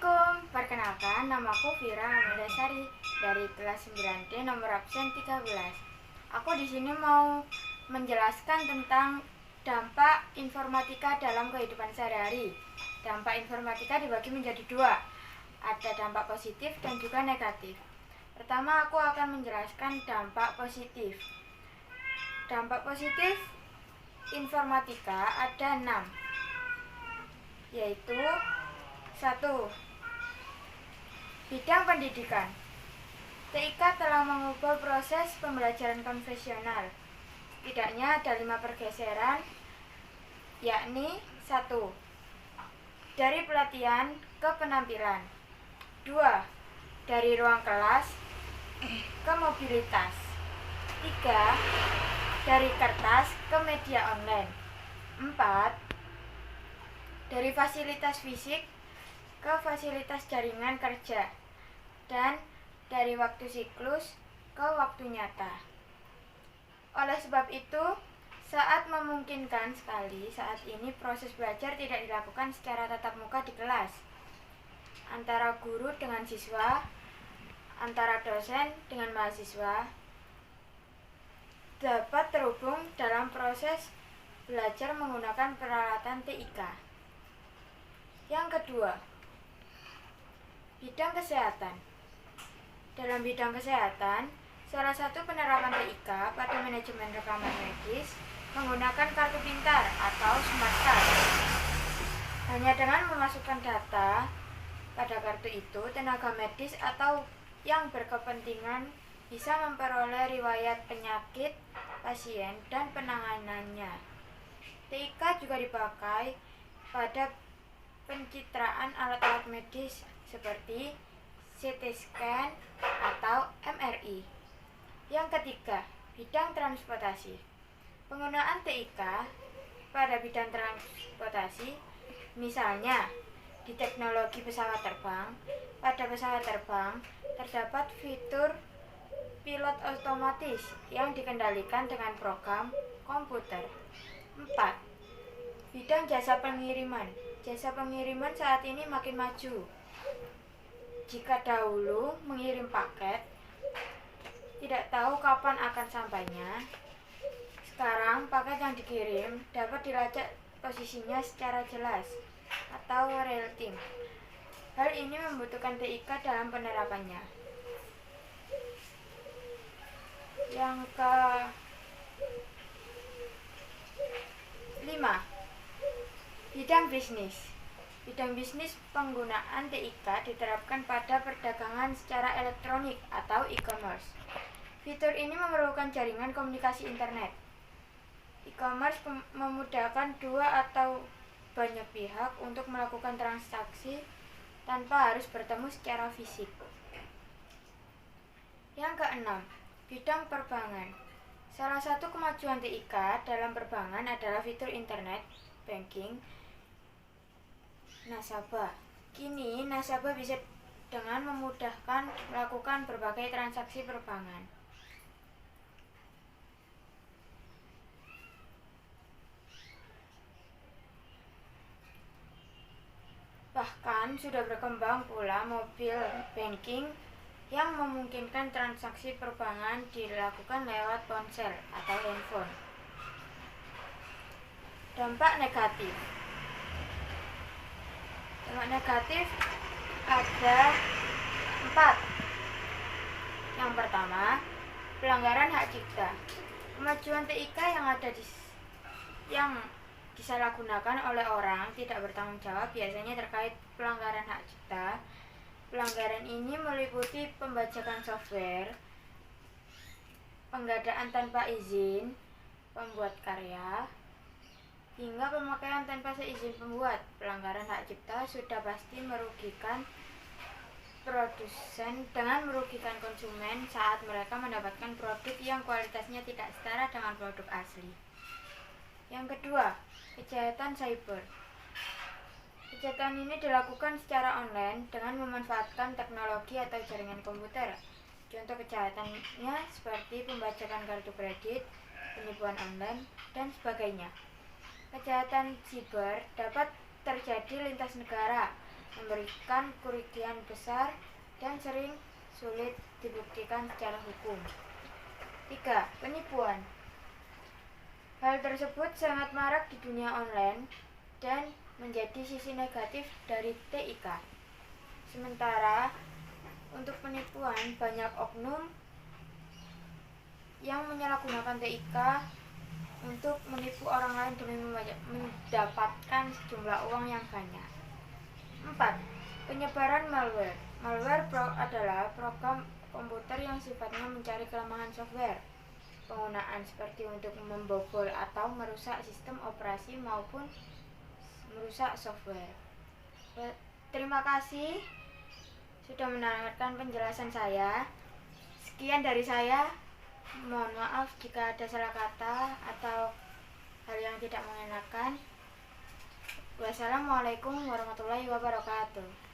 Assalamualaikum, perkenalkan namaku Vira Amandasari dari kelas 9D nomor absen 13. Aku di sini mau menjelaskan tentang dampak informatika dalam kehidupan sehari-hari. Dampak informatika dibagi menjadi dua, ada dampak positif dan juga negatif. Pertama, aku akan menjelaskan dampak positif. Dampak positif informatika ada 6, yaitu 1. Bidang pendidikan. TIK telah mengubah proses pembelajaran konvensional. Setidaknya ada 5 pergeseran, yakni 1. Dari pelatihan ke penampilan. 2. Dari ruang kelas ke mobilitas. 3. Dari kertas ke media online. 4. Dari fasilitas fisik ke fasilitas jaringan kerja, dan dari waktu siklus ke waktu nyata. Oleh sebab itu, saat memungkinkan sekali, saat ini proses belajar tidak dilakukan secara tatap muka di kelas, antara guru dengan siswa, antara dosen dengan mahasiswa, dapat terhubung dalam proses belajar menggunakan peralatan TIK. Yang kedua, bidang kesehatan. Dalam bidang kesehatan, salah satu penerapan TIK pada manajemen rekaman medis menggunakan kartu pintar atau smart card. Hanya dengan memasukkan data pada kartu itu, tenaga medis atau yang berkepentingan bisa memperoleh riwayat penyakit pasien dan penanganannya. TIK juga dipakai pada pencitraan alat-alat medis seperti CT scan atau MRI. Yang ketiga, bidang transportasi. Penggunaan TIK pada bidang transportasi, misalnya di teknologi pesawat terbang. Pada pesawat terbang terdapat fitur pilot otomatis yang dikendalikan dengan program komputer. 4. Bidang jasa pengiriman. Jasa pengiriman saat ini makin maju. Jika dahulu mengirim paket tidak tahu kapan akan sampainya, sekarang paket yang dikirim dapat dilacak posisinya secara jelas atau real time. Hal ini membutuhkan TIK dalam penerapannya. Yang ke-5, bidang bisnis. Bidang bisnis, penggunaan TIK diterapkan pada perdagangan secara elektronik atau e-commerce. Fitur ini memerlukan jaringan komunikasi internet. E-commerce memudahkan dua atau banyak pihak untuk melakukan transaksi tanpa harus bertemu secara fisik. Yang ke-6, bidang perbankan. Salah satu kemajuan TIK dalam perbankan adalah fitur internet banking nasabah. Kini nasabah bisa dengan memudahkan melakukan berbagai transaksi perbankan. Bahkan sudah berkembang pula mobile banking yang memungkinkan transaksi perbankan dilakukan lewat ponsel atau handphone. Dampak negatif. Dampak negatif ada 4. Yang pertama, pelanggaran hak cipta. Kemajuan TIK yang disalahgunakan oleh orang tidak bertanggung jawab biasanya terkait pelanggaran hak cipta. Pelanggaran ini meliputi pembajakan software, penggadaan tanpa izin pembuat karya, hingga pemakaian tanpa seizin pembuat. Pelanggaran hak cipta sudah pasti merugikan produsen dengan merugikan konsumen saat mereka mendapatkan produk yang kualitasnya tidak setara dengan produk asli. Yang kedua, kejahatan cyber. Kejahatan ini dilakukan secara online dengan memanfaatkan teknologi atau jaringan komputer. Contoh kejahatannya seperti pembajakan kartu kredit, penipuan online, dan sebagainya. Kejahatan siber dapat terjadi lintas negara, memberikan kerugian besar dan sering sulit dibuktikan secara hukum. 3. Penipuan. Hal tersebut sangat marak di dunia online dan menjadi sisi negatif dari TIK. Sementara untuk penipuan, banyak oknum yang menyalahgunakan TIK untuk menipu orang lain demi mendapatkan sejumlah uang yang banyak. 4. Penyebaran malware. Malware adalah program komputer yang sifatnya mencari kelemahan software penggunaan seperti untuk membobol atau merusak sistem operasi maupun merusak software. Terima kasih sudah mendengarkan penjelasan saya. Sekian dari saya. Mohon maaf jika ada salah kata atau hal yang tidak mengenakan. Wassalamualaikum warahmatullahi wabarakatuh.